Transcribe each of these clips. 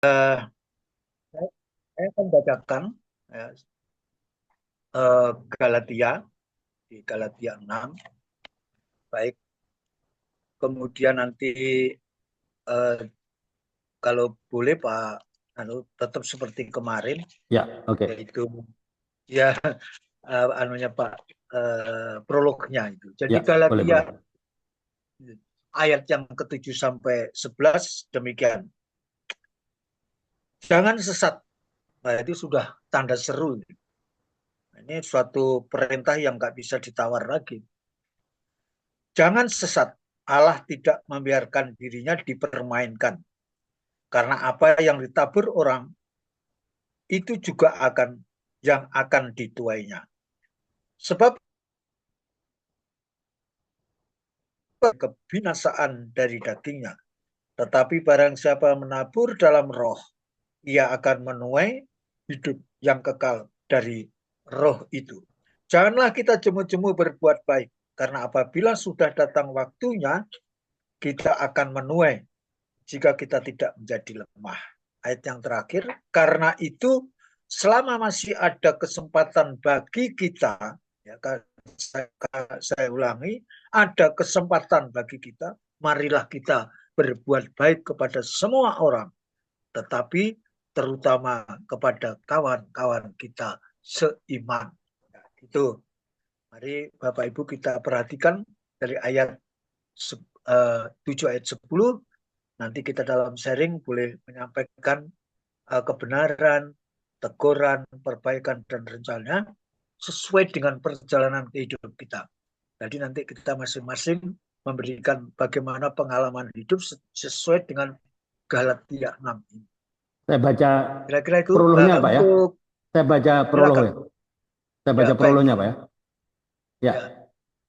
Saya saya akan bacakan ya, Galatia di Galatia 6. Baik, kemudian nanti eh, kalau boleh Pak tetap seperti kemarin, Ya, oke. yaitu ya anunya Pak, prolognya itu. Jadi Ya, boleh, Galatia boleh. ayat yang ke-7 sampai 11 demikian. Jangan sesat. Nah, itu sudah tanda seru. Ini suatu perintah yang nggak bisa ditawar lagi. Jangan sesat. Allah tidak membiarkan dirinya dipermainkan. Karena apa yang ditabur orang, itu juga yang akan dituainya. Sebab kebinasaan dari dagingnya. Tetapi barang siapa menabur dalam roh, ia akan menuai hidup yang kekal dari roh itu. Janganlah kita jemu-jemu berbuat baik, karena apabila sudah datang waktunya, kita akan menuai jika kita tidak menjadi lemah. Ayat yang terakhir, karena itu selama masih ada kesempatan bagi kita, ya, saya ulangi, ada kesempatan bagi kita, marilah kita berbuat baik kepada semua orang, tetapi terutama kepada kawan-kawan kita seiman. Nah, itu. Mari Bapak Ibu kita perhatikan dari ayat 7 ayat 10. Nanti kita dalam sharing boleh menyampaikan kebenaran, teguran, perbaikan, dan rencana sesuai dengan perjalanan kehidupan kita. Jadi nanti kita masing-masing memberikan bagaimana pengalaman hidup sesuai dengan Galatia 6 ini. Saya baca Kira-kira itu prolognya, Pak ya. untuk Saya baca silakan. prolognya. Saya baca Ya, baik. prolognya, Pak ya. Ya, Ya,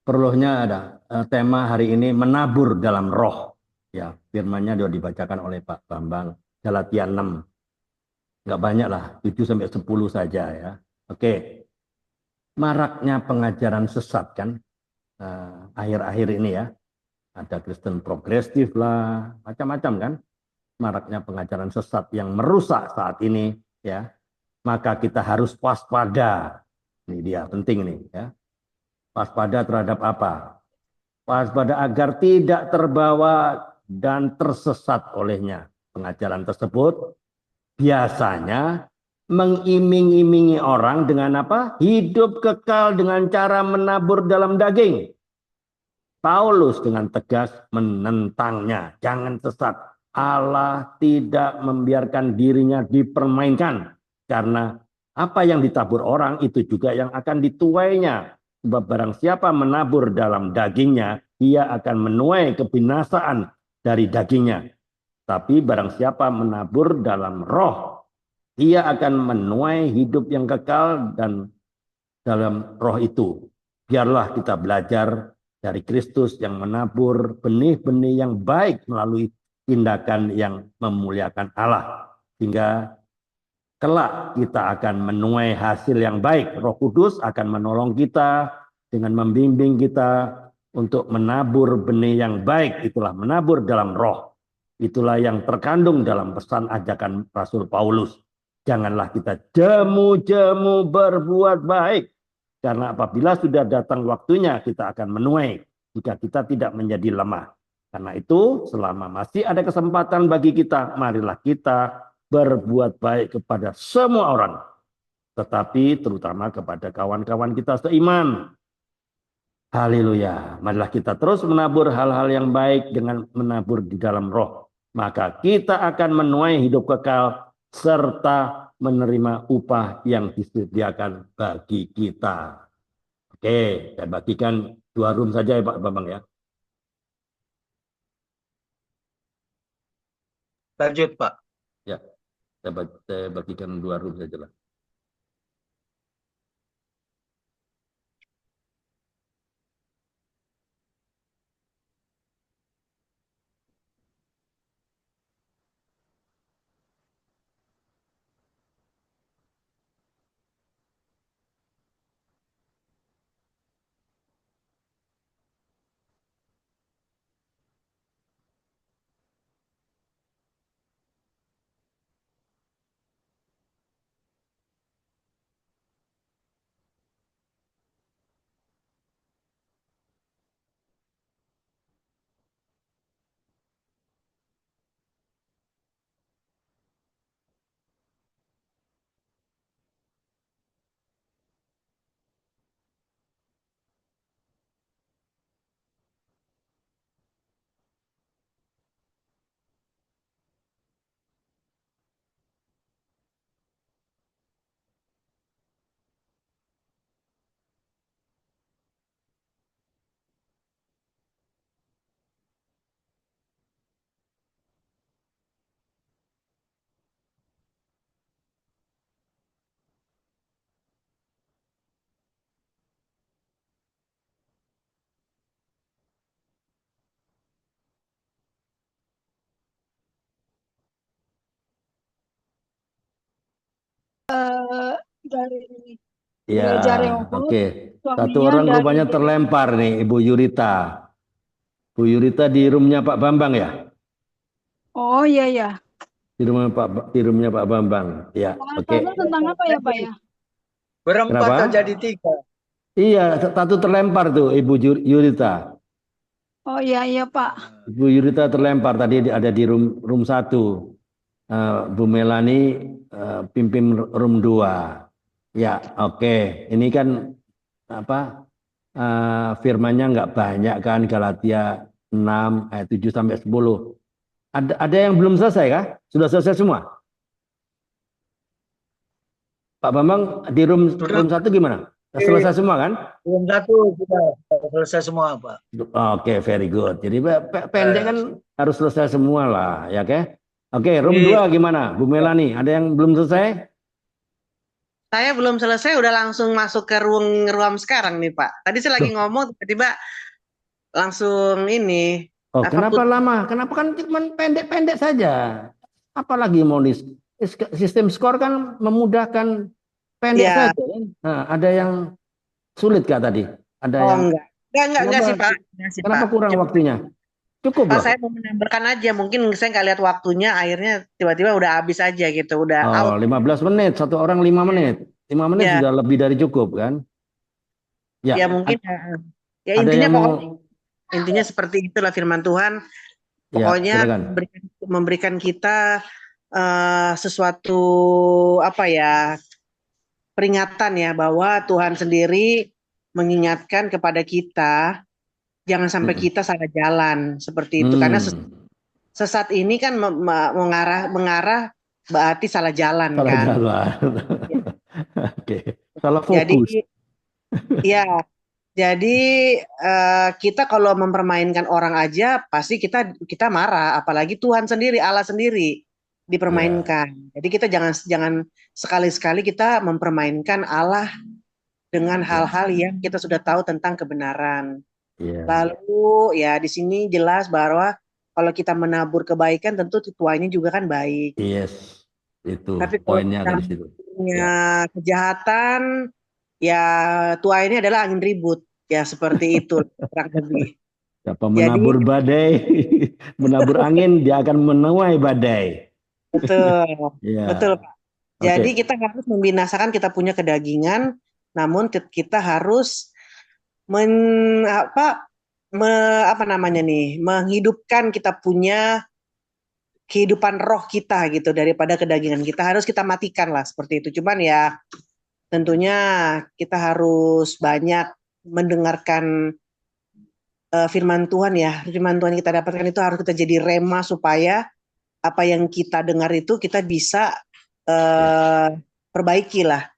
prolognya ada tema hari ini menabur dalam roh. Ya, firmannya sudah dibacakan oleh Pak Bambang. Galatia 6. Nggak banyak lah, 7 sampai 10 saja ya. Oke, maraknya pengajaran sesat kan akhir-akhir ini ya. Ada Kristen progresif lah, macam-macam kan. Maraknya pengajaran sesat yang merusak saat ini ya. Maka kita harus waspada. Ini dia penting nih ya. Waspada terhadap apa? Waspada agar tidak terbawa dan tersesat olehnya. Pengajaran tersebut biasanya mengiming-imingi orang dengan apa? Hidup kekal dengan cara menabur dalam daging. Paulus dengan tegas menentangnya. Jangan sesat. Allah tidak membiarkan dirinya dipermainkan. Karena apa yang ditabur orang itu juga yang akan dituainya. Sebab barang siapa menabur dalam dagingnya, ia akan menuai kebinasaan dari dagingnya. Tapi barang siapa menabur dalam roh, ia akan menuai hidup yang kekal dan dalam roh itu. Biarlah kita belajar dari Kristus yang menabur benih-benih yang baik melalui tindakan yang memuliakan Allah. Sehingga kelak kita akan menuai hasil yang baik. Roh Kudus akan menolong kita dengan membimbing kita untuk menabur benih yang baik. Itulah menabur dalam roh. Itulah yang terkandung dalam pesan ajakan Rasul Paulus. Janganlah kita jemu-jemu berbuat baik. Karena apabila sudah datang waktunya kita akan menuai jika kita tidak menjadi lemah. Karena itu selama masih ada kesempatan bagi kita, marilah kita berbuat baik kepada semua orang. Tetapi terutama kepada kawan-kawan kita seiman. Haleluya. Marilah kita terus menabur hal-hal yang baik dengan menabur di dalam roh. Maka kita akan menuai hidup kekal serta menerima upah yang disediakan bagi kita. Oke, saya bagikan 2 room saja ya Pak Bambang ya. lanjut Pak. Ya, saya bagikan 2 room saja lah. eh, dari Ya, gereja Rehoboth, oke. Satu suaminya orang dari rupanya terlempar nih, Ibu Yurita. Bu Yurita di roomnya Pak Bambang ya? Oh iya ya. Di roomnya Pak Bambang. Ya, oke. Bahasannya tentang apa ya Pak ya? Berempat Kenapa? kok jadi tiga. Iya, satu terlempar tuh Ibu Yurita. Oh iya iya Pak. Ibu Yurita terlempar tadi ada di room 1. Bu Melani pimpin room 2. Ya, oke. Ini kan apa? Firmannya nggak banyak kan Galatia 6 ayat 7 sampai 10. Ada yang belum selesai kah? Sudah selesai semua? Pak Bambang di Sudah room 1 gimana? Sudah selesai semua kan? belum satu sudah selesai semua, Pak. Oke, very good. Jadi pendek Eh, kan harus selesai semua lah, ya oke? Oke, room ini 2 gimana? Bu Melani, ada yang belum selesai? Saya belum selesai, udah langsung masuk ke ruang sekarang nih Pak. Tadi saya lagi Loh, ngomong, tiba-tiba langsung ini, oh, apa kenapa lama? Kenapa kan cuma pendek-pendek saja? Apalagi mau sistem skor kan memudahkan pendek ya, saja kan? Nah, ada yang sulit kah tadi? Ada oh yang enggak kenapa sih Pak, enggak sih kenapa Pak. kurang Cuma waktunya? Cukup Pak loh. saya mau menambahkan aja, mungkin saya nggak lihat waktunya, akhirnya tiba-tiba udah habis aja gitu, udah Oh, out. 15 menit, satu orang 5 menit. 5 menit Ya, sudah lebih dari cukup kan? Ya, ya mungkin ya ada intinya yang mau pokoknya intinya seperti itulah firman Tuhan. ya, Pokoknya silakan. memberikan kita sesuatu apa ya peringatan ya bahwa Tuhan sendiri mengingatkan kepada kita jangan sampai Hmm. kita salah jalan seperti itu karena sesat ini kan mengarah berarti salah jalan Salah kan. jalan. Oke, salah Jadi fokus. ya jadi kita kalau mempermainkan orang aja pasti kita marah apalagi Tuhan sendiri Allah sendiri Ya, dipermainkan. Jadi kita jangan sekali-sekali kita mempermainkan Allah dengan ya, hal-hal yang kita sudah tahu tentang kebenaran. ya. Lalu ya di sini jelas bahwa kalau kita menabur kebaikan tentu tuainya juga kan baik. Yes, itu Tapi kalau poinnya kita ada di situ. punya Ya, kejahatan, ya tuainya adalah angin ribut. Ya seperti itu kurang lebih. siapa Jadi menabur badai, menabur angin, dia akan menuai badai. betul, betul Ya, Pak. oke. Jadi kita harus membinasakan kita punya kedagingan, namun kita harus men, apa, apa namanya nih, menghidupkan kita punya kehidupan roh kita gitu daripada kedagingan kita harus kita matikan lah seperti itu. Cuman ya tentunya kita harus banyak mendengarkan firman Tuhan ya. Firman Tuhan yang kita dapatkan itu harus kita jadi rema supaya apa yang kita dengar itu kita bisa Ya, perbaiki lah.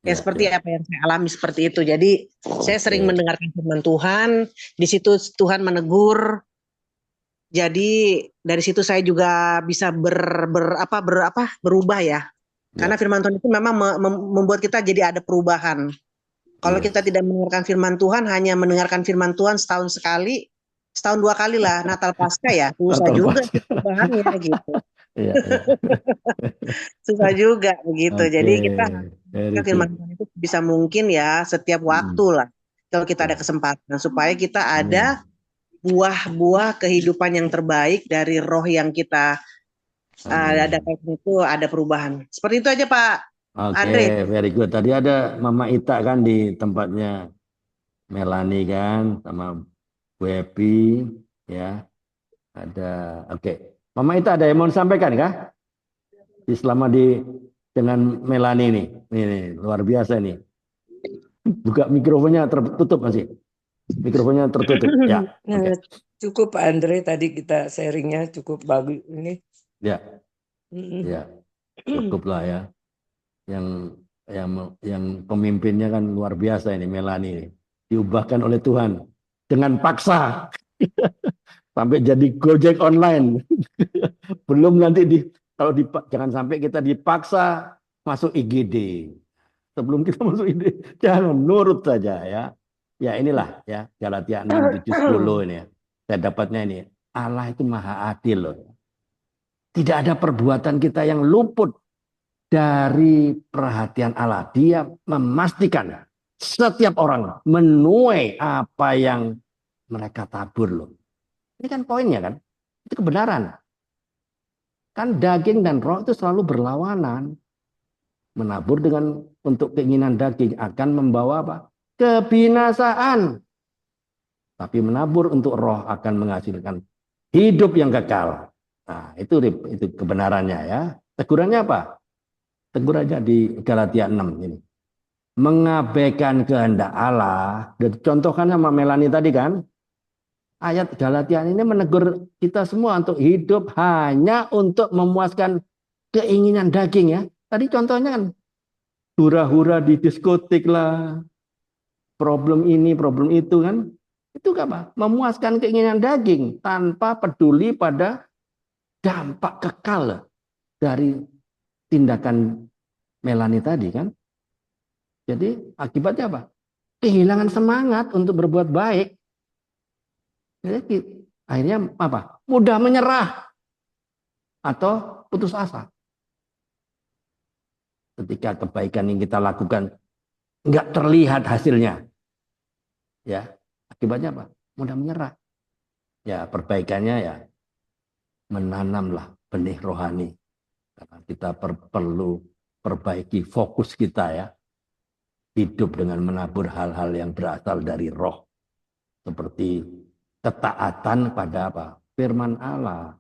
Ya ya, seperti ya. apa yang saya alami seperti itu. Jadi saya sering Oke. mendengarkan firman Tuhan, di situ Tuhan menegur. Jadi dari situ saya juga bisa berubah ya. Karena Ya, firman Tuhan itu memang membuat kita jadi ada perubahan. Kalau kita yes. tidak mendengarkan firman Tuhan, hanya mendengarkan firman Tuhan setahun sekali, setahun 2 kali lah, Natal Pasca ya, susah Natal juga Pasca. sih perubahannya gitu. Ya, ya. Susah juga begitu. Oke, Jadi kita very harus firman good. Tuhan itu bisa mungkin ya setiap waktu lah. Kalau kita ada Ya, kesempatan supaya kita amin. ada buah-buah kehidupan yang terbaik dari roh yang kita Amin. dapatkan itu ada perubahan. Seperti itu aja Pak Oke, Andre. very good. Tadi ada Mama Ita kan di tempatnya Melani kan, sama Bu Epi, ya. Ada, oke. Mama Ita ada yang mau disampaikan kah? Selama dengan Melani nih. Ini luar biasa nih. Buka mikrofonnya tertutup masih. Mikrofonnya tertutup. Ya, oke. Cukup Pak Andre tadi kita sharingnya cukup bagus ini. Ya, Mm-mm. ya. Cukup lah ya. Yang pemimpinnya kan luar biasa ini Melani ini. Diubahkan oleh Tuhan dengan paksa sampai jadi Gojek online. Belum nanti jangan sampai kita dipaksa masuk IGD. Sebelum kita masuk IGD, jangan nurut saja ya. Ya inilah ya Galatia 6, 7, 10 ini ya. Saya dapatnya ini. Allah itu maha adil loh. Tidak ada perbuatan kita yang luput dari perhatian Allah. Dia memastikan setiap orang menuai apa yang mereka tabur loh. Ini kan poinnya kan. Itu kebenaran. Kan daging dan roh itu selalu berlawanan. Menabur dengan untuk keinginan daging akan membawa apa? Kebinasaan. Tapi menabur untuk roh akan menghasilkan hidup yang kekal. Nah, itu kebenarannya ya. Tegurannya apa? Tegurannya di Galatia 6 ini. Mengabaikan kehendak Allah. Dan contohkan sama Melani tadi kan. Ayat Galatia ini menegur kita semua untuk hidup hanya untuk memuaskan keinginan daging ya. Tadi contohnya kan hura-hura di diskotik lah. Problem ini, problem itu kan. Itu apa? Memuaskan keinginan daging tanpa peduli pada dampak kekal dari tindakan Melani tadi kan. Jadi akibatnya apa? Kehilangan semangat untuk berbuat baik. Jadi akhirnya apa? Mudah menyerah atau putus asa. Ketika kebaikan yang kita lakukan nggak terlihat hasilnya, ya akibatnya apa? Mudah menyerah. Ya perbaikannya ya menanamlah benih rohani. Karena kita perlu perbaiki fokus kita ya. Hidup dengan menabur hal-hal yang berasal dari roh. Seperti ketaatan pada apa? Firman Allah.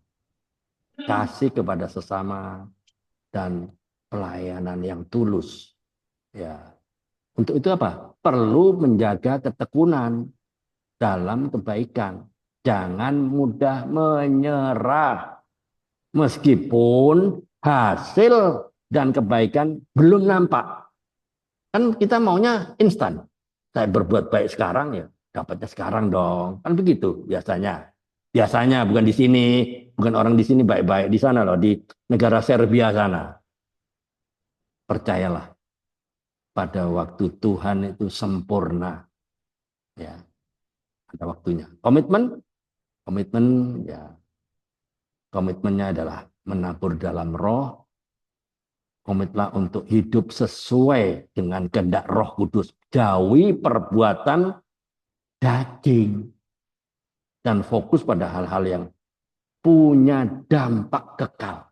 Kasih kepada sesama. Dan pelayanan yang tulus. Ya. Untuk itu apa? Perlu menjaga ketekunan dalam kebaikan. Jangan mudah menyerah. Meskipun hasil dan kebaikan belum nampak. Kan kita maunya instan. Saya berbuat baik sekarang ya, dapatnya sekarang dong. Kan begitu biasanya. Biasanya bukan di sini, bukan orang di sini baik-baik di sana loh, di negara Serbia sana. Percayalah, pada waktu Tuhan itu sempurna. Ya, ada waktunya. Komitmen ya. Komitmennya adalah menabur dalam roh. Komitlah untuk hidup sesuai dengan kehendak Roh Kudus. Jauhi perbuatan daging. Dan fokus pada hal-hal yang punya dampak kekal.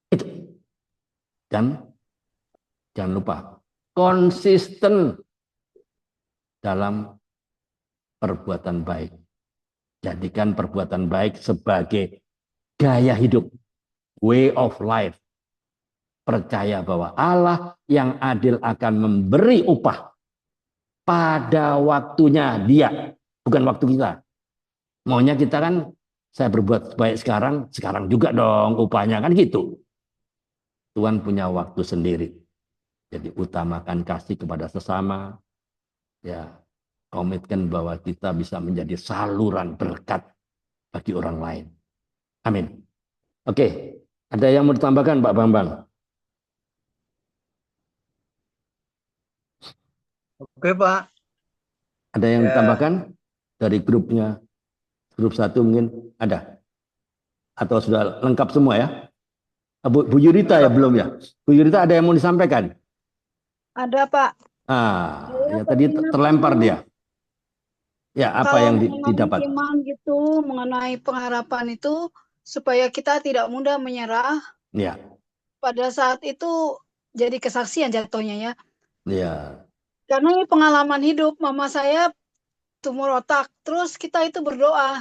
Itu. Dan jangan lupa, konsisten dalam perbuatan baik. Jadikan perbuatan baik sebagai gaya hidup. Way of life. Percaya bahwa Allah yang adil akan memberi upah pada waktunya dia, bukan waktu kita. Maunya kita kan, saya berbuat baik sekarang juga dong upahnya, kan gitu. Tuhan punya waktu sendiri. Jadi utamakan kasih kepada sesama. Ya, komitmen bahwa kita bisa menjadi saluran berkat bagi orang lain. Amin. Oke, ada yang mau ditambahkan Pak Bambang? Oke Pak. Ada yang Ya. ditambahkan dari grupnya? Grup 1 mungkin ada? Atau sudah lengkap semua ya? Bu Yurita ya belum ya? Bu Yurita ada yang mau disampaikan? Ada Pak. Ya tadi terlempar dia. Ya, apa Kalau yang mengenai didapat? iman gitu, mengenai pengharapan itu, supaya kita tidak mudah menyerah. Ya. Pada saat itu jadi kesaksian jatuhnya ya. Ya. Karena ini pengalaman hidup, mama saya tumor otak. Terus kita itu berdoa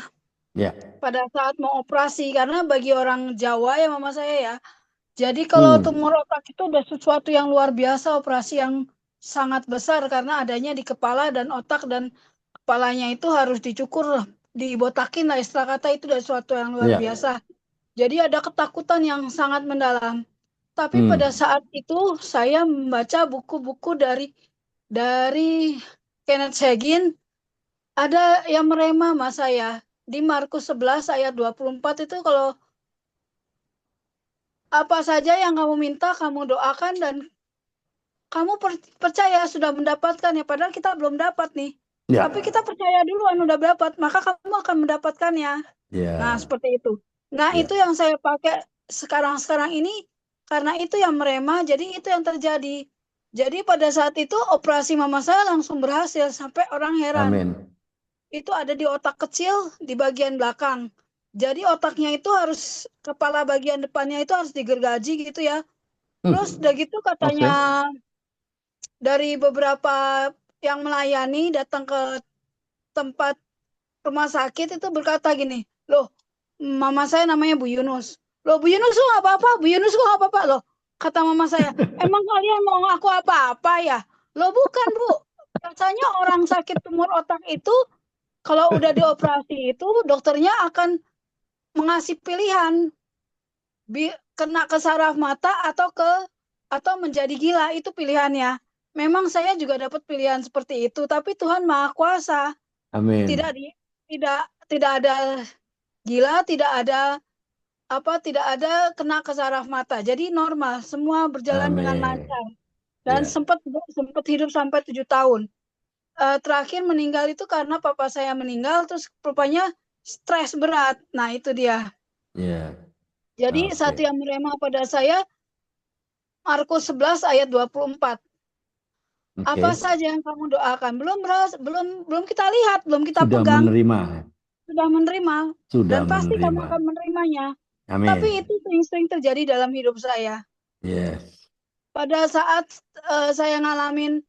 Ya. pada saat mau operasi. Karena bagi orang Jawa ya mama saya ya. Jadi kalau tumor otak itu udah sesuatu yang luar biasa, operasi yang sangat besar. Karena adanya di kepala dan otak, dan kepalanya itu harus dicukur, dibotakin lah istilah kata, itu udah sesuatu yang luar biasa. Jadi ada ketakutan yang sangat mendalam. Tapi pada saat itu saya membaca buku-buku dari Kenneth Hagin, ada yang merema mas saya. Di Markus 11 ayat 24 itu, kalau apa saja yang kamu minta, kamu doakan dan kamu percaya sudah mendapatkan ya. Padahal kita belum dapat nih. Ya. Tapi kita percaya duluan udah dapat, maka kamu akan mendapatkannya. Ya. Nah, seperti itu. Nah, itu yang saya pakai sekarang ini. karena itu yang merema, jadi itu yang terjadi. Jadi pada saat itu operasi mama saya langsung berhasil sampai orang heran. Amin. Itu ada di otak kecil di bagian belakang. Jadi otaknya itu harus, kepala bagian depannya itu harus digergaji gitu ya. Terus udah gitu Oke. katanya dari beberapa yang melayani datang ke tempat rumah sakit itu berkata gini, loh mama saya namanya Bu Yunus. Loh Bu Yunus kok nggak apa-apa, Bu Yunus kok nggak apa-apa loh. Kata mama saya, emang kalian mau aku apa-apa ya? Loh bukan Bu, biasanya orang sakit tumor otak itu kalau udah dioperasi itu dokternya akan mengasih pilihan kena ke saraf mata atau menjadi gila, itu pilihannya. Memang saya juga dapat pilihan seperti itu, tapi Tuhan Maha Kuasa. Amin. Tidak ada gila, tidak ada kena ke saraf mata. Jadi normal, semua berjalan dengan Amin. lancar. Dan Ya. sempat hidup sampai 7 tahun. Terakhir meninggal itu karena papa saya meninggal, terus rupanya stres berat. Nah itu dia. Ya. Jadi Oke. satu yang merema pada saya, Markus 11 ayat 24. Oke. Apa saja yang kamu doakan, belum kita lihat, belum kita Sudah pegang, menerima. sudah menerima, Sudah dan pasti kamu menerima. akan menerimanya. Amin. Tapi itu sering-sering terjadi dalam hidup saya. Yes. Pada saat saya ngalamin,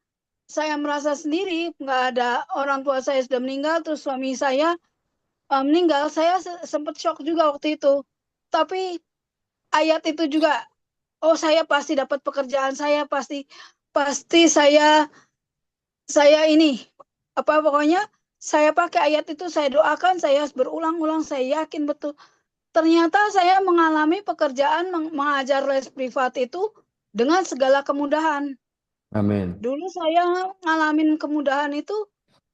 saya merasa sendiri, nggak ada, orang tua saya sudah meninggal, terus suami saya meninggal, saya sempat shock juga waktu itu. Tapi ayat itu juga, oh saya pasti dapat pekerjaan, saya pasti saya ini pokoknya saya pakai ayat itu, saya doakan, saya berulang-ulang, saya yakin betul. Ternyata saya mengalami pekerjaan mengajar les privat itu dengan segala kemudahan. Amin. Dulu saya ngalamin kemudahan itu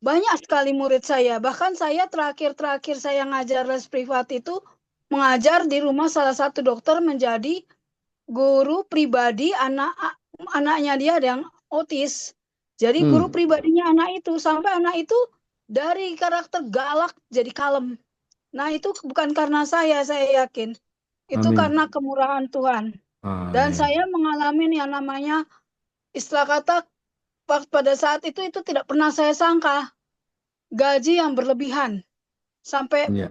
banyak sekali murid saya. Bahkan saya terakhir saya ngajar les privat itu mengajar di rumah salah satu dokter, menjadi guru pribadi anaknya dia ada yang otis. Jadi guru pribadinya anak itu, sampai anak itu dari karakter galak jadi kalem. Nah itu bukan karena saya yakin. Itu Amin. karena kemurahan Tuhan. Dan Amin. saya mengalami yang namanya, istilah kata pada saat itu tidak pernah saya sangka, gaji yang berlebihan sampai Ya.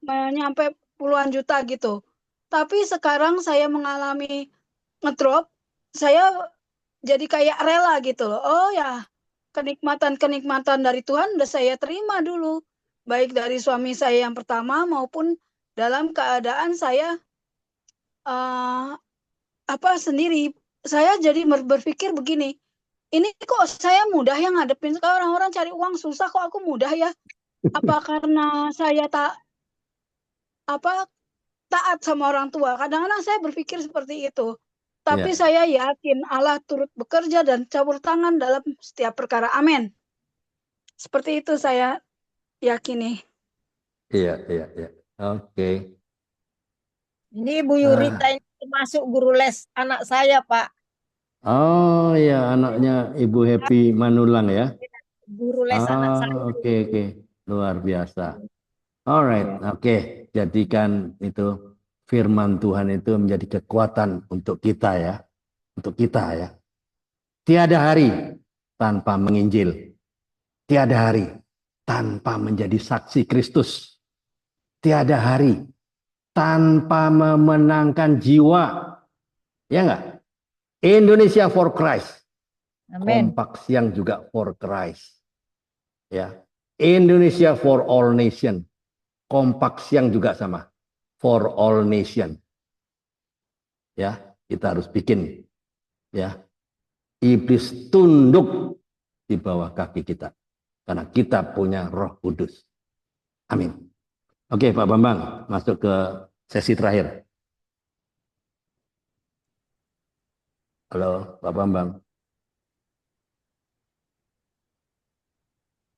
menyampai puluhan juta gitu. Tapi sekarang saya mengalami ngedrop, saya jadi kayak rela gitu loh. Oh ya, kenikmatan dari Tuhan udah saya terima dulu. Baik dari suami saya yang pertama maupun dalam keadaan saya sendiri. Saya jadi berpikir begini, ini kok saya mudah yang ngadepin, orang-orang cari uang susah, kok aku mudah ya? Apa karena saya taat sama orang tua? Kadang-kadang saya berpikir seperti itu. Tapi Ya. saya yakin Allah turut bekerja dan campur tangan dalam setiap perkara. Amin. Seperti itu saya yakini. Iya. Oke. Ini Bu Yurita ini termasuk guru les anak saya, Pak. Oh ya, anaknya Ibu Happy Manulang ya. Guru les anak saya. Oke. Luar biasa. Alright, oke. Jadikan itu firman Tuhan itu menjadi kekuatan untuk kita ya. Untuk kita ya. Tiada hari tanpa menginjil. Tiada hari tanpa menjadi saksi Kristus. Tiada hari tanpa memenangkan jiwa. Ya enggak? Indonesia for Christ. Amin. Kompak Siang juga for Christ. Ya. Indonesia for all nation. Kompak Siang juga sama. For all nation. Ya, kita harus bikin ya. Iblis tunduk di bawah kaki kita. Karena kita punya Roh Kudus. Amin. Oke, Pak Bambang, masuk ke sesi terakhir. Halo, Pak Bambang.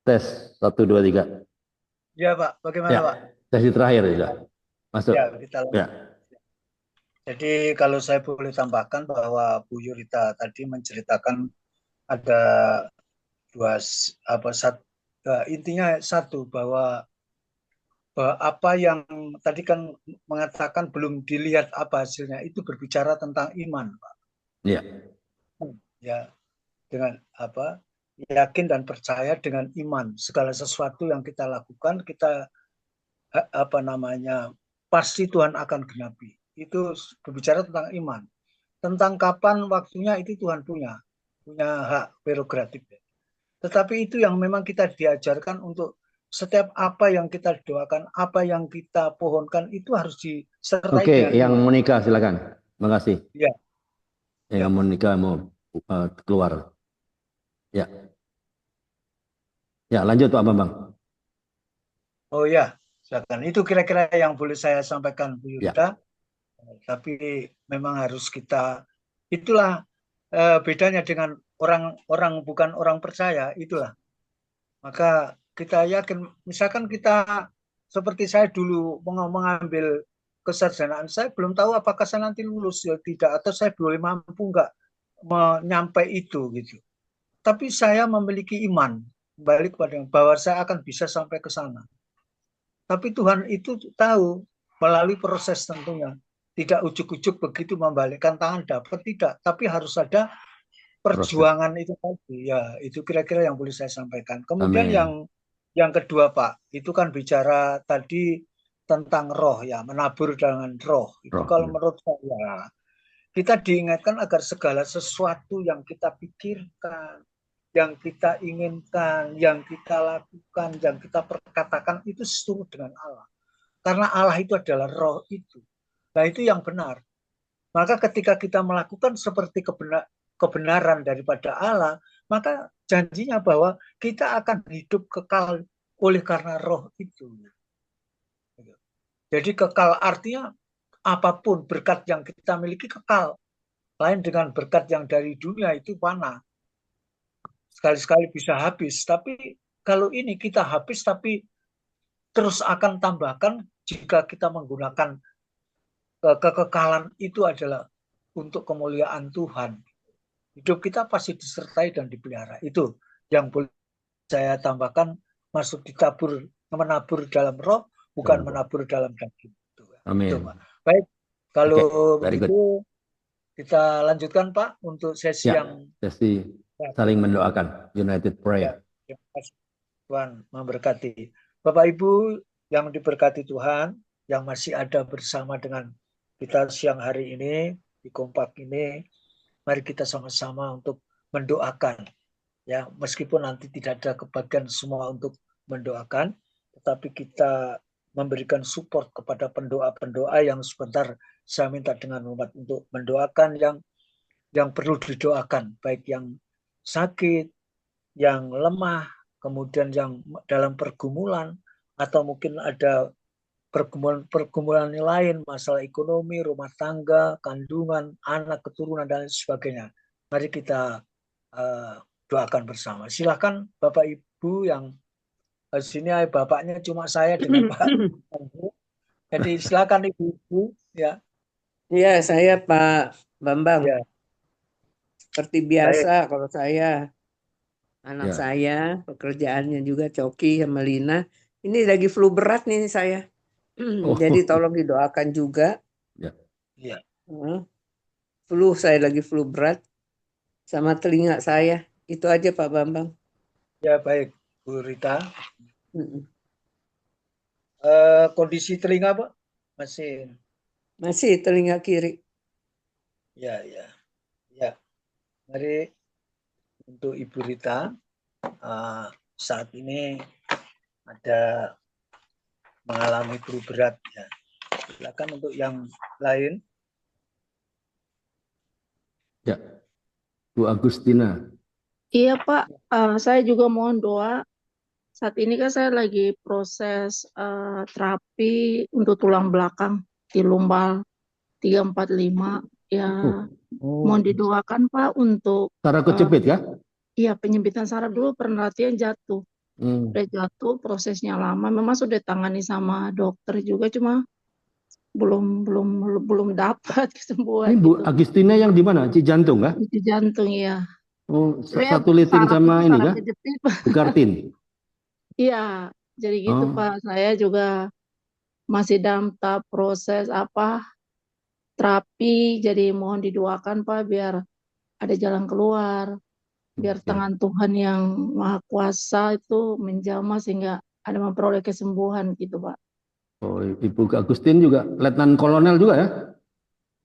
Tes 1 2 3. Ya, Pak. Bagaimana, Ya, Pak? sesi terakhir sudah. Masuk. Ya, kita lanjut. Ya. Jadi kalau saya boleh tambahkan bahwa Bu Yurita tadi menceritakan ada intinya satu, bahwa apa yang tadi kan mengatakan belum dilihat apa hasilnya, itu berbicara tentang iman, Pak. Iya. Ya, dengan apa? Yakin dan percaya dengan iman. Segala sesuatu yang kita lakukan, kita apa namanya, pasti Tuhan akan genapi. Itu berbicara tentang iman. Tentang kapan waktunya itu Tuhan punya hak prerogatif. Tetapi itu yang memang kita diajarkan untuk setiap apa yang kita doakan, apa yang kita pohonkan itu harus disertai Oke, dengan yang iman. Monica silakan. Makasih. Ya, Yang Monica mau keluar. Ya. Ya, lanjut Pak Bambang. oh ya, silakan. Itu kira-kira yang boleh saya sampaikan, Bu Yurita. Tapi memang harus kita, itulah bedanya dengan orang bukan orang percaya, itulah. Maka kita yakin, misalkan kita seperti saya dulu mengambil kesarjanaan, saya belum tahu apakah saya nanti lulus ya tidak, atau saya boleh mampu nggak menyampai itu gitu. Tapi saya memiliki iman balik kepada bahwa saya akan bisa sampai ke sana. Tapi Tuhan itu tahu melalui proses tentunya. Tidak ujuk-ujuk begitu membalikkan tangan dapat, tidak. Tapi harus ada perjuangan itu tadi. Ya, itu kira-kira yang boleh saya sampaikan. Kemudian yang kedua, Pak, itu kan bicara tadi tentang roh ya, menabur dengan roh. Itu kalau menurut saya, kita diingatkan agar segala sesuatu yang kita pikirkan, yang kita inginkan, yang kita lakukan, yang kita perkatakan itu seturut dengan Allah. Karena Allah itu adalah roh itu. Nah, itu yang benar. Maka ketika kita melakukan seperti kebenaran daripada Allah, maka janjinya bahwa kita akan hidup kekal oleh karena roh itu. Jadi kekal artinya apapun berkat yang kita miliki kekal. Lain dengan berkat yang dari dunia itu panah. Sekali-sekali bisa habis. Tapi kalau ini kita habis tapi terus akan tambahkan jika kita menggunakan kekekalan itu adalah untuk kemuliaan Tuhan. Hidup kita pasti disertai dan dipelihara. Itu yang boleh saya tambahkan, masuk menabur dalam roh, bukan menabur dalam daging. Amin. Itu, Pak. Baik, kalau begitu kita lanjutkan Pak untuk sesi yang sesi saling mendoakan, United Prayer. Terima kasih. Tuhan memberkati. Bapak Ibu yang diberkati Tuhan, yang masih ada bersama dengan kita siang hari ini, di Kompak ini, mari kita sama-sama untuk mendoakan. Ya, meskipun nanti tidak ada kebagian semua untuk mendoakan, tetapi kita memberikan support kepada pendoa-pendoa yang sebentar saya minta dengan hormat untuk mendoakan yang perlu didoakan, baik yang sakit, yang lemah, kemudian yang dalam pergumulan, atau mungkin ada pergumulan lain, masalah ekonomi, rumah tangga, kandungan, anak, keturunan, dan sebagainya. Mari kita doakan bersama. Silakan Bapak Ibu yang sini, bapaknya cuma saya dengan Pak. Jadi silakan Ibu-ibu ya. Iya, saya Pak Bambang. Ya. Seperti biasa kalau saya, anak saya, pekerjaannya juga Coki sama Lina. Ini lagi flu berat nih saya. Jadi tolong didoakan juga. Ya. Flu, saya lagi flu berat. Sama telinga saya. Itu aja Pak Bambang. Ya, baik Bu Rita. Kondisi telinga Pak? Masih telinga kiri. Ya. Mari untuk Ibu Rita, saat ini ada mengalami flu berat ya. Silakan untuk yang lain. Ya, Bu Agustina. Iya Pak, saya juga mohon doa. Saat ini kan saya lagi proses terapi untuk tulang belakang di lumbar 345. Ya, mohon didoakan Pak untuk saraf kejepit ya? Iya, penyempitan saraf dulu pernah latihan jatuh. Udah jatuh, prosesnya lama. Memang sudah tangani sama dokter juga, cuma belum dapat kesembuhan. Ini Bu Agustina yang di mana? Cijantung kah? Di jantung ya. Oh, satu litin sama ini kah? Bukartin. Iya, jadi gitu Pak. Saya juga masih dalam tahap proses terapi, jadi mohon didoakan Pak biar ada jalan keluar, biar Oke. tangan Tuhan yang Maha Kuasa itu menjamah sehingga ada memperoleh kesembuhan gitu Pak. Oh, Ibu Agustin juga Letnan Kolonel juga ya?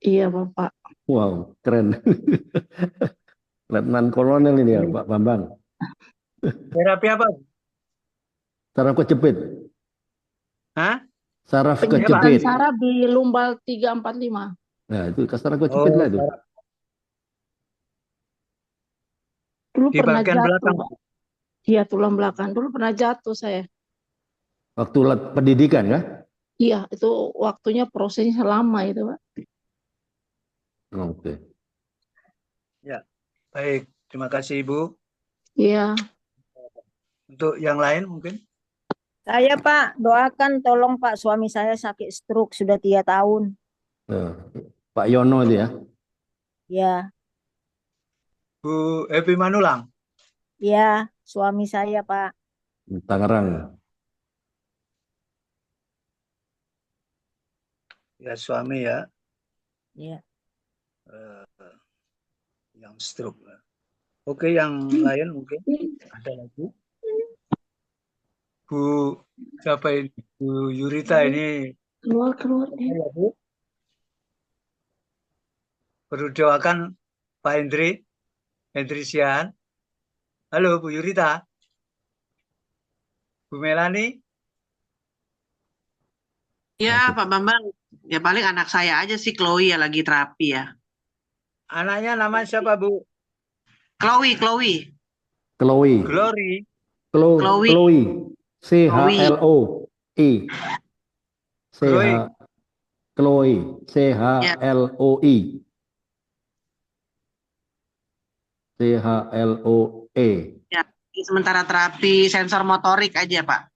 Iya Bapak. Wow, keren. Letnan Kolonel ini ya, Pak Bambang. Terapi apa? Saraf kejepit. Hah? Saraf Penyempitan kejepit. saraf di lumbal 345. Nah, itu saraf kejepit lah itu. Dulu Di pernah bagian jatuh belakang. Pak. Iya tulang belakang. Dulu pernah jatuh saya. Waktu pendidikan ya? Iya, itu waktunya prosesnya lama itu Pak. Oke. Ya, baik. Terima kasih Ibu. Iya. Untuk yang lain mungkin? Saya Pak, doakan tolong Pak, suami saya sakit stroke sudah 3 tahun. Pak Yono itu ya? Ya, Bu Happy Manulang. ya, suami saya Pak. Tangerang. Ya, suami ya. Ya. Yang stroke. Oke, yang lain mungkin ada lagi. Bu siapa ini? Bu Yurita ini Keluar. ya, Bu. Perlu doakan Pak Hendri Sian. Halo Bu Yurita. Bu Melani. Ya, Pak Bambang. Ya paling anak saya aja sih, Chloe ya lagi terapi ya. Anaknya nama siapa Bu? Chloe. Chloe. Glory. Chloe. C-H-L-O-E. Chloe. C-H-L-O-I. C-H-L-O-E. Ya, sementara terapi sensor motorik aja, Pak.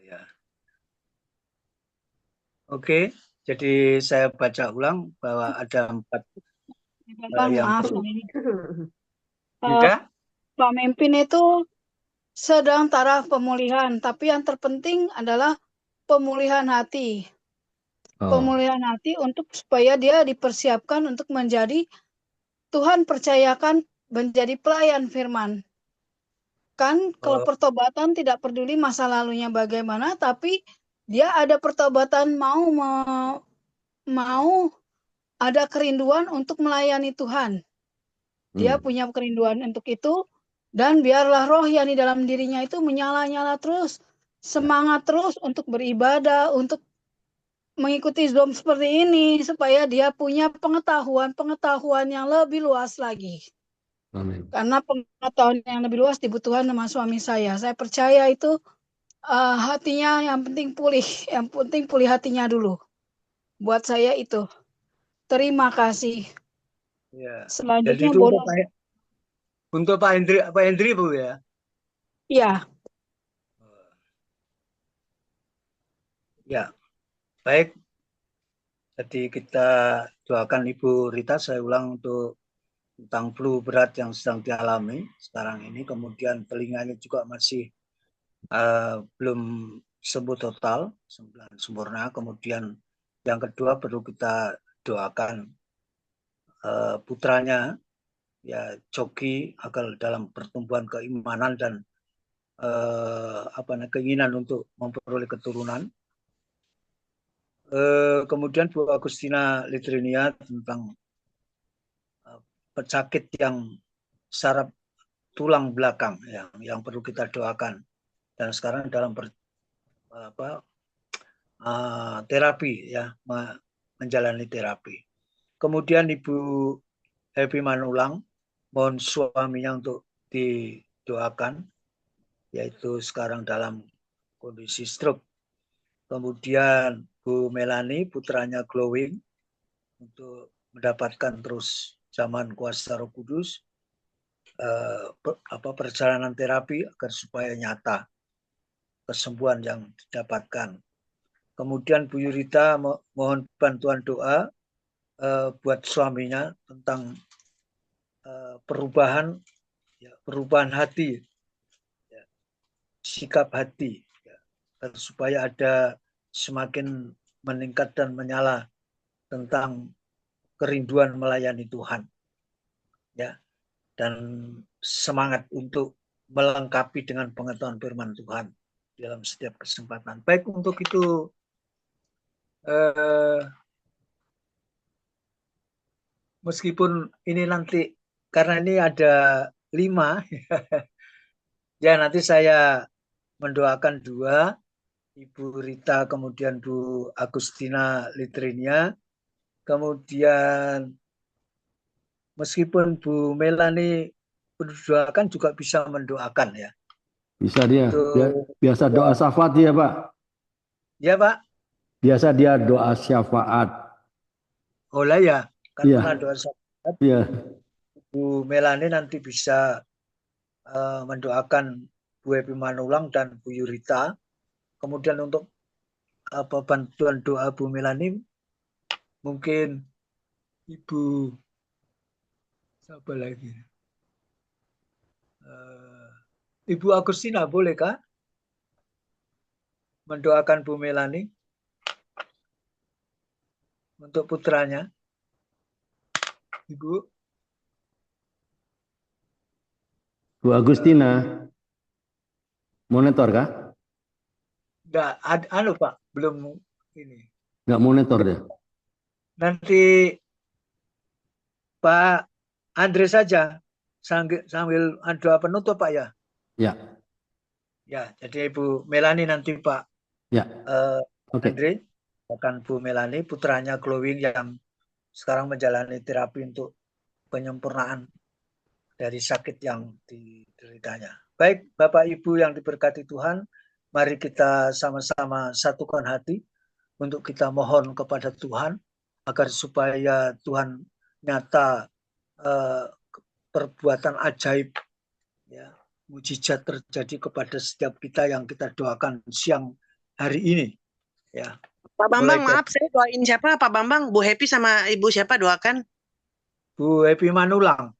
Ya. Oke, jadi saya baca ulang bahwa ada 4 yang Maaf ini. ya? Pak Memimpin itu sedang taraf pemulihan, tapi yang terpenting adalah pemulihan hati. Pemulihan hati untuk supaya dia dipersiapkan untuk menjadi Tuhan percayakan menjadi pelayan firman. Kan kalau pertobatan tidak peduli masa lalunya bagaimana, tapi dia ada pertobatan mau ada kerinduan untuk melayani Tuhan. Dia punya kerinduan untuk itu, dan biarlah roh yang di dalam dirinya itu menyala-nyala terus, semangat terus untuk beribadah, untuk mengikuti Zoom seperti ini, supaya dia punya pengetahuan yang lebih luas lagi. Amin. Karena pengetahuan yang lebih luas dibutuhkan sama suami saya. Saya percaya itu hatinya yang penting pulih hatinya dulu. Buat saya itu. Terima kasih. Ya. Selanjutnya Jadi itu bonus. untuk Pak Hendri Bu ya? Ya. Ya. Baik. Jadi kita doakan Ibu Rita, saya ulang, untuk tentang flu berat yang sedang dialami sekarang ini. Kemudian telinganya juga masih belum sembuh total, sempurna. Kemudian yang kedua perlu kita doakan putranya, ya Coki, agar dalam pertumbuhan keimanan dan keinginan untuk memperoleh keturunan. Kemudian Bu Agustina Litrinia tentang penyakit yang saraf tulang belakang yang perlu kita doakan, dan sekarang dalam terapi ya, menjalani terapi. Kemudian Ibu Happy Manulang, mohon suaminya untuk didoakan, yaitu sekarang dalam kondisi stroke. Kemudian Bu Melani, putranya glowing, untuk mendapatkan terus zaman kuasa Roh Kudus, perjalanan terapi agar supaya nyata kesembuhan yang didapatkan. Kemudian Bu Yurita mohon bantuan doa buat suaminya tentang perubahan hati, sikap hati, supaya ada semakin meningkat dan menyala tentang kerinduan melayani Tuhan, ya, dan semangat untuk melengkapi dengan pengetahuan firman Tuhan dalam setiap kesempatan. Baik, untuk itu meskipun ini nanti karena ini ada 5 ya, nanti saya mendoakan 2, Ibu Rita kemudian Bu Agustina Litrinia, kemudian meskipun Bu Melani mendoakan juga bisa mendoakan ya. Bisa dia. Untuk, biasa doa syafaat dia, Pak. Ya, Pak. Biasa dia doa syafaat. Oh lah ya, kan Iya. pernah doa syafaat. Iya. Bu Melani nanti bisa mendoakan Bu Epi Manulang dan Bu Yurita. Kemudian untuk bantuan doa Bu Melani, mungkin Ibu siapa lagi? Ibu Agustina bolehkah mendoakan Bu Melani untuk putranya? Ibu Agustina monitor kah? Enggak, Pak, belum ini. Enggak monitor deh. Nanti Pak Andre saja sambil doa penutup, Pak ya. Ya. Ya, jadi Ibu Melani nanti Pak. Ya. Andre akan Bu Melani, putranya Glowing yang sekarang menjalani terapi untuk penyempurnaan dari sakit yang dideritanya. Baik, Bapak Ibu yang diberkati Tuhan, mari kita sama-sama satukan hati untuk kita mohon kepada Tuhan agar supaya Tuhan nyata perbuatan ajaib, ya, mujizat terjadi kepada setiap kita yang kita doakan siang hari ini, ya. Pak Bambang, maaf, saya doain siapa? Pak Bambang, Bu Happy sama Ibu siapa doakan? Bu Happy Manulang.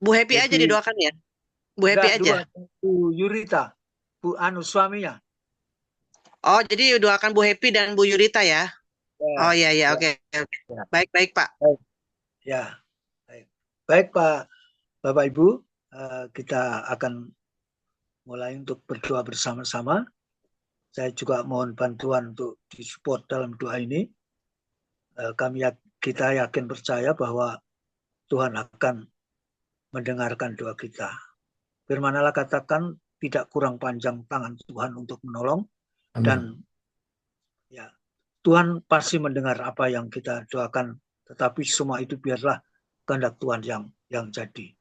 Bu Happy aja didoakan ya? Bu Happy aja? Bu Yurita, Bu Anu suaminya. Oh, jadi doakan Bu Happy dan Bu Yurita ya? Oh iya, oke. Baik Pak. Ya, baik Pak, Bapak Ibu, kita akan mulai untuk berdoa bersama-sama. Saya juga mohon bantuan untuk disupport dalam doa ini. Kita yakin percaya bahwa Tuhan akan mendengarkan doa kita. Firman Allah katakan tidak kurang panjang tangan Tuhan untuk menolong. Amin. Dan ya, Tuhan pasti mendengar apa yang kita doakan, tetapi semua itu biarlah kehendak Tuhan yang jadi.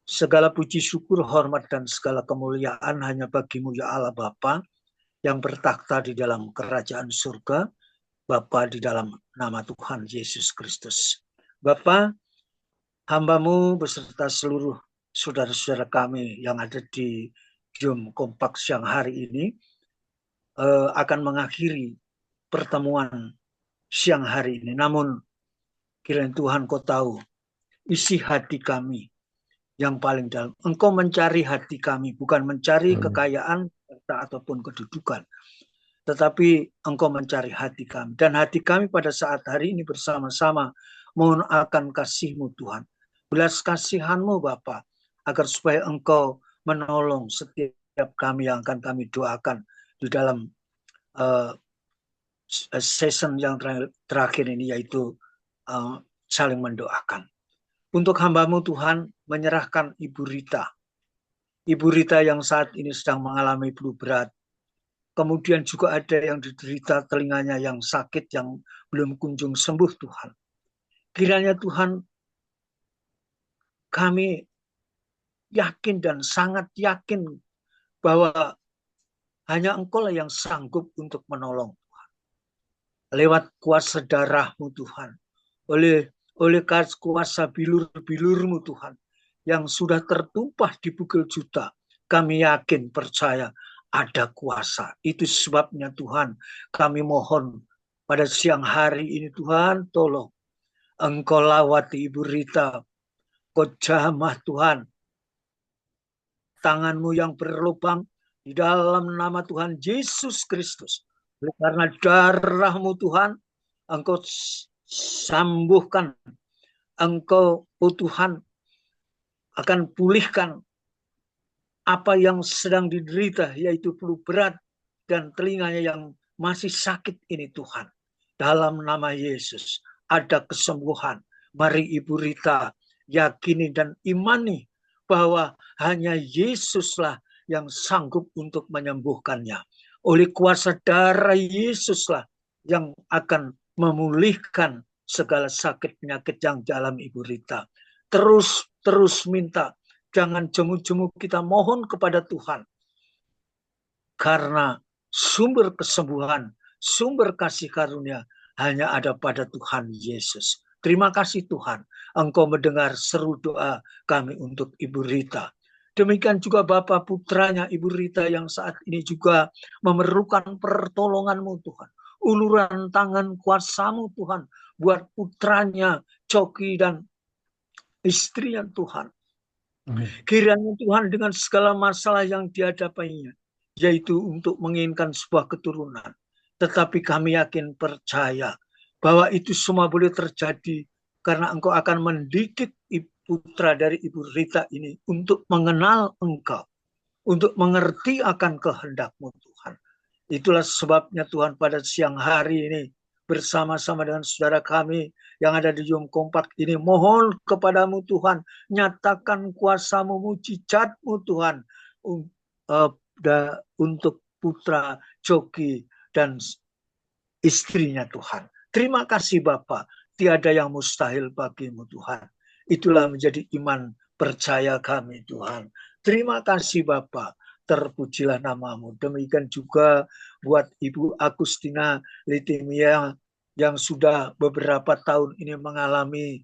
Segala puji syukur, hormat dan segala kemuliaan hanya bagimu ya Allah Bapa yang bertakhta di dalam kerajaan surga, Bapa di dalam nama Tuhan Yesus Kristus. Bapa, hamba-Mu beserta seluruh saudara-saudara kami yang ada di Zoom kompak siang hari ini akan mengakhiri pertemuan siang hari ini. Namun kiranya Tuhan Kau tahu isi hati kami yang paling dalam. Engkau mencari hati kami, bukan mencari kekayaan ataupun kedudukan, tetapi Engkau mencari hati kami. Dan hati kami pada saat hari ini bersama-sama mohon akan kasih-Mu Tuhan. Belas kasihan-Mu Bapa, agar supaya Engkau menolong setiap kami yang akan kami doakan di dalam season yang terakhir ini, yaitu saling mendoakan. Untuk hamba-Mu Tuhan, menyerahkan Ibu Rita. Ibu Rita yang saat ini sedang mengalami flu berat. Kemudian juga ada yang diderita telinganya yang sakit, yang belum kunjung sembuh Tuhan. Kiranya Tuhan, kami yakin dan sangat yakin bahwa hanya Engkau lah yang sanggup untuk menolong Tuhan. Lewat kuasa darah-Mu Tuhan. Oleh kuasa bilur-bilur-Mu Tuhan, yang sudah tertumpah di bukil juta, kami yakin percaya ada kuasa. Itu sebabnya Tuhan, kami mohon pada siang hari ini Tuhan, tolong Engkau lawati Ibu Rita, Kau jamah Tuhan, tangan-Mu yang berlubang di dalam nama Tuhan Yesus Kristus. Karena darah-Mu Tuhan, Engkau sembuhkan, Engkau Tuhan akan pulihkan apa yang sedang diderita, yaitu flu berat dan telinganya yang masih sakit ini Tuhan. Dalam nama Yesus ada kesembuhan. Mari Ibu Rita yakini dan imani bahwa hanya Yesuslah yang sanggup untuk menyembuhkannya. Oleh kuasa darah Yesuslah yang akan memulihkan segala sakit penyakit yang dalam Ibu Rita. Terus minta, jangan jemu-jemu, kita mohon kepada Tuhan. Karena sumber kesembuhan, sumber kasih karunia hanya ada pada Tuhan Yesus. Terima kasih Tuhan, Engkau mendengar seru doa kami untuk Ibu Rita. Demikian juga Bapa putranya Ibu Rita yang saat ini juga memerlukan pertolongan-Mu Tuhan. Uluran tangan kuasa-Mu Tuhan buat putranya Coki dan istrinya Tuhan. Kiranya Tuhan dengan segala masalah yang dihadapinya, yaitu untuk menginginkan sebuah keturunan. Tetapi kami yakin percaya bahwa itu semua boleh terjadi karena Engkau akan mendidik putra dari Ibu Rita ini untuk mengenal Engkau, untuk mengerti akan kehendak-Mu Tuhan. Itulah sebabnya Tuhan pada siang hari ini bersama-sama dengan saudara kami yang ada di Zoom Kompak ini mohon kepadamu Tuhan, nyatakan kuasa-Mu, mujizat-Mu Tuhan untuk putra Coki dan istrinya Tuhan. Terima kasih Bapa, tiada yang mustahil bagimu Tuhan. Itulah menjadi iman percaya kami Tuhan. Terima kasih Bapa, terpujilah nama-Mu. Demikian juga buat Ibu Agustina Litimia yang sudah beberapa tahun ini mengalami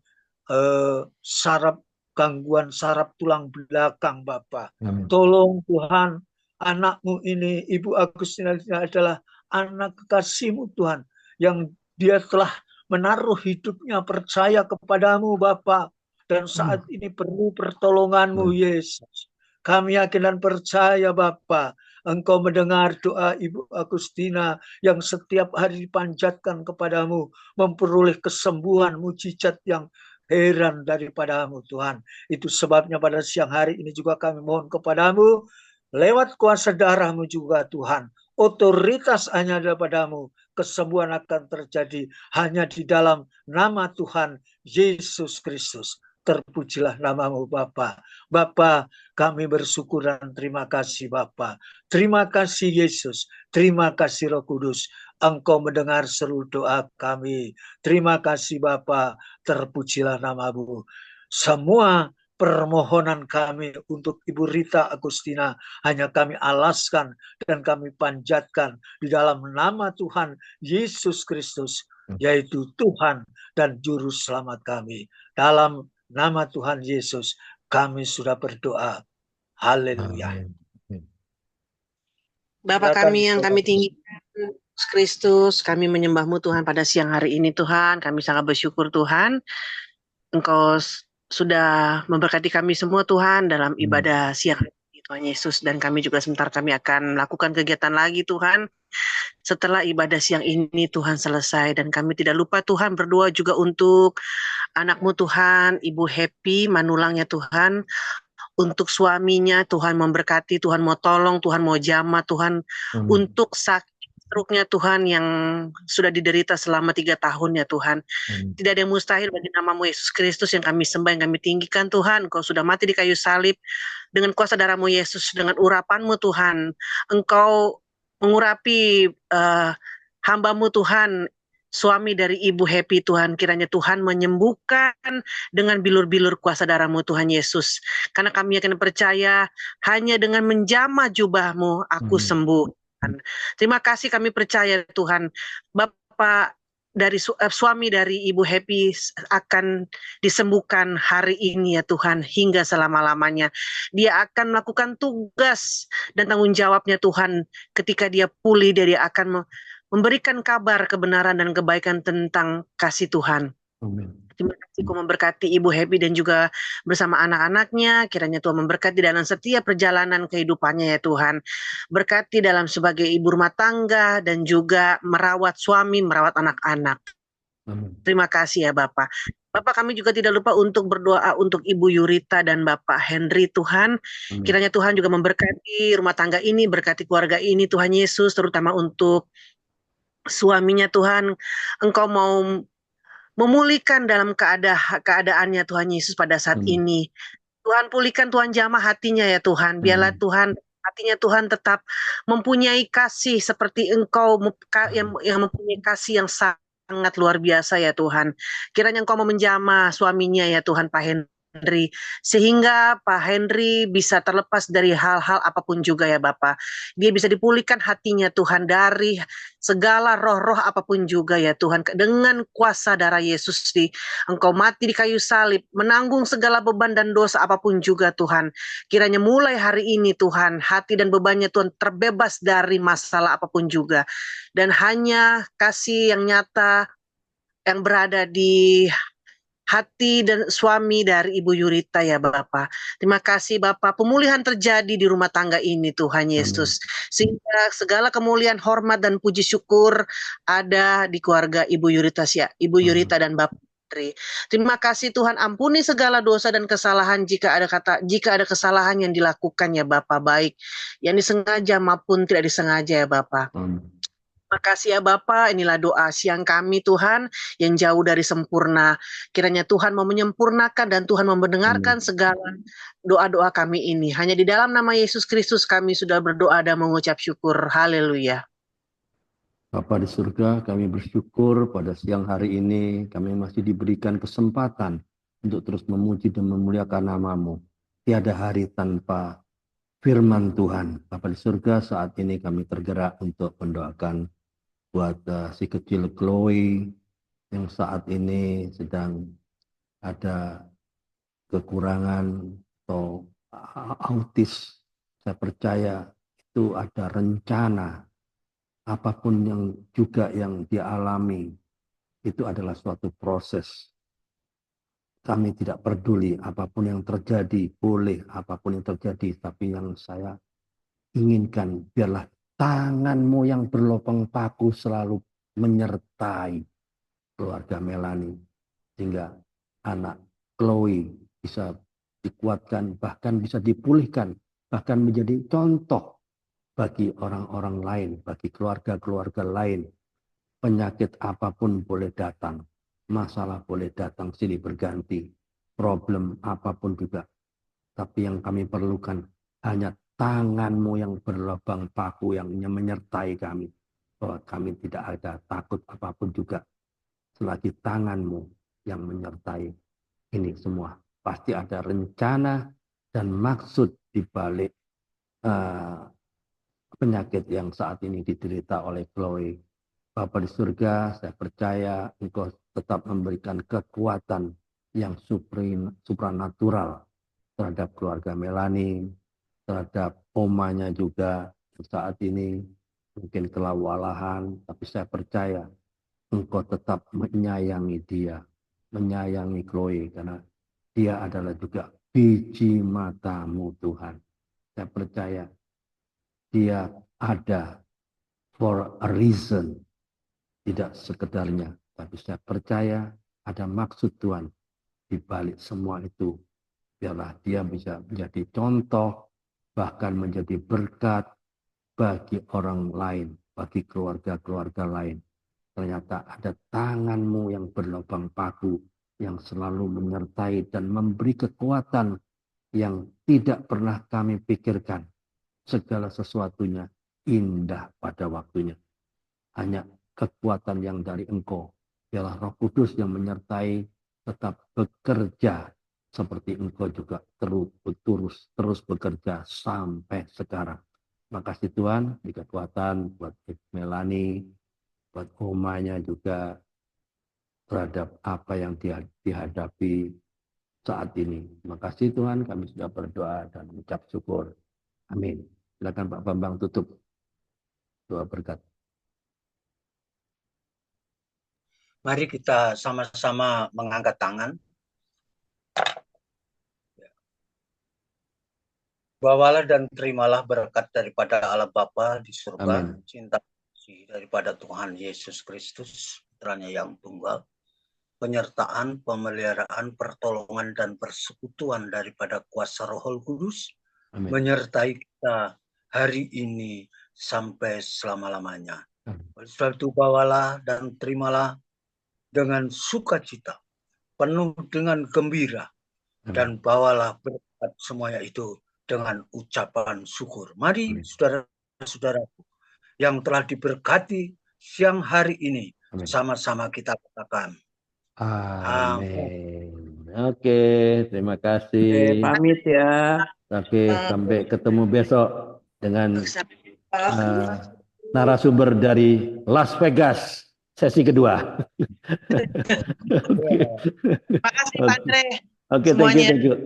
gangguan saraf tulang belakang Bapa. Tolong Tuhan, anak-Mu ini, Ibu Agustina adalah anak kekasih-Mu Tuhan, yang dia telah menaruh hidupnya percaya kepadamu Bapa, dan saat ini perlu pertolongan-Mu Yesus. Kami yakin dan percaya Bapa, Engkau mendengar doa Ibu Agustina yang setiap hari dipanjatkan kepadamu, memperoleh kesembuhan mujizat yang heran daripadamu Tuhan. Itu sebabnya pada siang hari ini juga kami mohon kepadamu, lewat kuasa darah-Mu juga Tuhan, otoritas hanya daripadamu, kesembuhan akan terjadi hanya di dalam nama Tuhan Yesus Kristus. Terpujilah nama-Mu Bapa. Bapa, kami bersyukur dan terima kasih Bapa. Terima kasih Yesus. Terima kasih Roh Kudus. Engkau mendengar seru doa kami. Terima kasih Bapa. Terpujilah nama-Mu. Semua permohonan kami untuk Ibu Rita Agustina hanya kami alaskan dan kami panjatkan di dalam nama Tuhan Yesus Kristus, yaitu Tuhan dan Juru Selamat kami. Dalam nama Tuhan Yesus kami sudah berdoa. Haleluya. Bapa kami yang kami tinggikan, Kristus, kami menyembah-Mu Tuhan pada siang hari ini Tuhan. Kami sangat bersyukur Tuhan, Engkau sudah memberkati kami semua Tuhan dalam ibadah siang hari ini Tuhan Yesus. Dan kami juga sebentar kami akan melakukan kegiatan lagi Tuhan. Setelah ibadah siang ini Tuhan selesai, dan kami tidak lupa Tuhan berdoa juga untuk anak-Mu Tuhan, Ibu Happy Manulangnya Tuhan, untuk suaminya Tuhan memberkati, Tuhan mau tolong, Tuhan mau jamah Tuhan, untuk sakit stroke-nya Tuhan yang sudah diderita selama 3 tahun ya Tuhan. Tidak ada yang mustahil bagi nama-Mu Yesus Kristus yang kami sembah, yang kami tinggikan Tuhan. Engkau sudah mati di kayu salib, dengan kuasa darah-Mu Yesus, dengan urapan-Mu Tuhan, Engkau mengurapi hamba-Mu Tuhan, suami dari Ibu Happy Tuhan. Kiranya Tuhan menyembuhkan dengan bilur-bilur kuasa darah-Mu Tuhan Yesus. Karena kami yakin percaya hanya dengan menjamah jubah-Mu aku sembuh. Terima kasih, kami percaya Tuhan, Bapak dari suami dari Ibu Happy akan disembuhkan hari ini ya Tuhan, hingga selama-lamanya. Dia akan melakukan tugas dan tanggung jawabnya Tuhan. Ketika dia pulih, dia akan memberikan kabar kebenaran dan kebaikan tentang kasih Tuhan. Terima kasih Kau memberkati Ibu Happy dan juga bersama anak-anaknya. Kiranya Tuhan memberkati dalam setiap perjalanan kehidupannya ya Tuhan. Berkati dalam sebagai ibu rumah tangga dan juga merawat suami, merawat anak-anak. Terima kasih ya Bapak. Bapak, kami juga tidak lupa untuk berdoa untuk Ibu Yurita dan Bapak Henry Tuhan. Kiranya Tuhan juga memberkati rumah tangga ini, berkati keluarga ini Tuhan Yesus, terutama untuk suaminya Tuhan. Engkau mau memulihkan dalam keadaannya Tuhan Yesus pada saat ini. Tuhan pulihkan, Tuhan jamah hatinya ya Tuhan. Biarlah Tuhan hatinya Tuhan tetap mempunyai kasih seperti Engkau yang mempunyai kasih yang sangat luar biasa ya Tuhan. Kiranya Engkau mau menjamah suaminya ya Tuhan, Pak Henry, sehingga Pak Henry bisa terlepas dari hal-hal apapun juga ya Bapak. Dia bisa dipulihkan hatinya Tuhan dari segala roh-roh apapun juga ya Tuhan. Dengan kuasa darah Yesus Engkau mati di kayu salib, menanggung segala beban dan dosa apapun juga Tuhan. Kiranya mulai hari ini Tuhan, hati dan bebannya Tuhan terbebas dari masalah apapun juga. Dan hanya kasih yang nyata yang berada di hati dan suami dari Ibu Yurita ya Bapak. Terima kasih Bapak. Pemulihan terjadi di rumah tangga ini Tuhan Yesus. Sehingga segala kemuliaan, hormat dan puji syukur ada di keluarga Ibu Yurita dan Bapak. Terima kasih Tuhan, ampuni segala dosa dan kesalahan jika ada kesalahan yang dilakukan ya Bapak, baik yang disengaja maupun tidak disengaja ya Bapak. Terima kasih ya Bapak, inilah doa siang kami Tuhan yang jauh dari sempurna. Kiranya Tuhan mau menyempurnakan dan Tuhan mendengarkan segala doa-doa kami ini. Hanya di dalam nama Yesus Kristus kami sudah berdoa dan mengucap syukur. Haleluya. Bapa di surga, kami bersyukur pada siang hari ini kami masih diberikan kesempatan untuk terus memuji dan memuliakan nama-Mu. Tiada hari tanpa firman Tuhan. Bapa di surga, saat ini kami tergerak untuk mendoakan buat si kecil Chloe yang saat ini sedang ada kekurangan atau autis. Saya percaya itu ada rencana. Apapun yang dia alami, itu adalah suatu proses. Kami tidak peduli apapun yang terjadi, boleh apapun yang terjadi, tapi yang saya inginkan biarlah tangan-Mu yang berlopang paku selalu menyertai keluarga Melani, sehingga anak Chloe bisa dikuatkan, bahkan bisa dipulihkan, bahkan menjadi contoh bagi orang-orang lain, bagi keluarga-keluarga lain. Penyakit apapun boleh datang, masalah boleh datang silih berganti, problem apapun juga. Tapi yang kami perlukan hanya tangan-Mu yang berlubang paku yang menyertai kami. Bahwa kami tidak ada takut apapun juga. Selagi tangan-Mu yang menyertai ini semua. Pasti ada rencana dan maksud di balik penyakit yang saat ini diderita oleh Chloe. Bapa di surga, saya percaya Engkau tetap memberikan kekuatan yang supranatural terhadap keluarga Melani, terhadap omanya juga saat ini mungkin kelewalahan, tapi saya percaya Engkau tetap menyayangi dia, menyayangi Chloe, karena dia adalah juga biji mata-Mu Tuhan. Saya percaya dia ada for a reason, tidak sekedarnya, tapi saya percaya ada maksud Tuhan di balik semua itu. Biarlah dia bisa menjadi contoh, bahkan menjadi berkat bagi orang lain, bagi keluarga-keluarga lain. Ternyata ada tangan-Mu yang berlubang paku, yang selalu menyertai dan memberi kekuatan yang tidak pernah kami pikirkan. Segala sesuatunya indah pada waktunya. Hanya kekuatan yang dari Engkau. Biarlah Roh Kudus yang menyertai tetap bekerja seperti Engkau juga terus bekerja sampai sekarang. Makasih Tuhan, di kekuatan buat Melani, buat omanya juga terhadap apa yang dihadapi saat ini. Terima kasih Tuhan, kami sudah berdoa dan mengucap syukur. Amin. Silakan Pak Bambang tutup doa berkat. Mari kita sama-sama mengangkat tangan. Bawalah dan terimalah berkat daripada Allah Bapa di surga, Amin. cinta kasih daripada Tuhan Yesus Kristus, putranya yang tunggal, penyertaan, pemeliharaan, pertolongan, dan persekutuan daripada kuasa Roh Kudus, Amin. menyertai kita hari ini sampai selama-lamanya. Oleh sebab itu bawalah dan terimalah dengan sukacita, penuh dengan gembira, dan bawalah berkat semuanya itu dengan ucapan syukur. Mari saudara-saudaraku yang telah diberkati siang hari ini, sama-sama kita katakan. Amin. Oke, terima kasih. Pamit ya. Oke, sampai ketemu besok dengan narasumber dari Las Vegas sesi kedua. Terima kasih Pak Andre. Oke, thank you.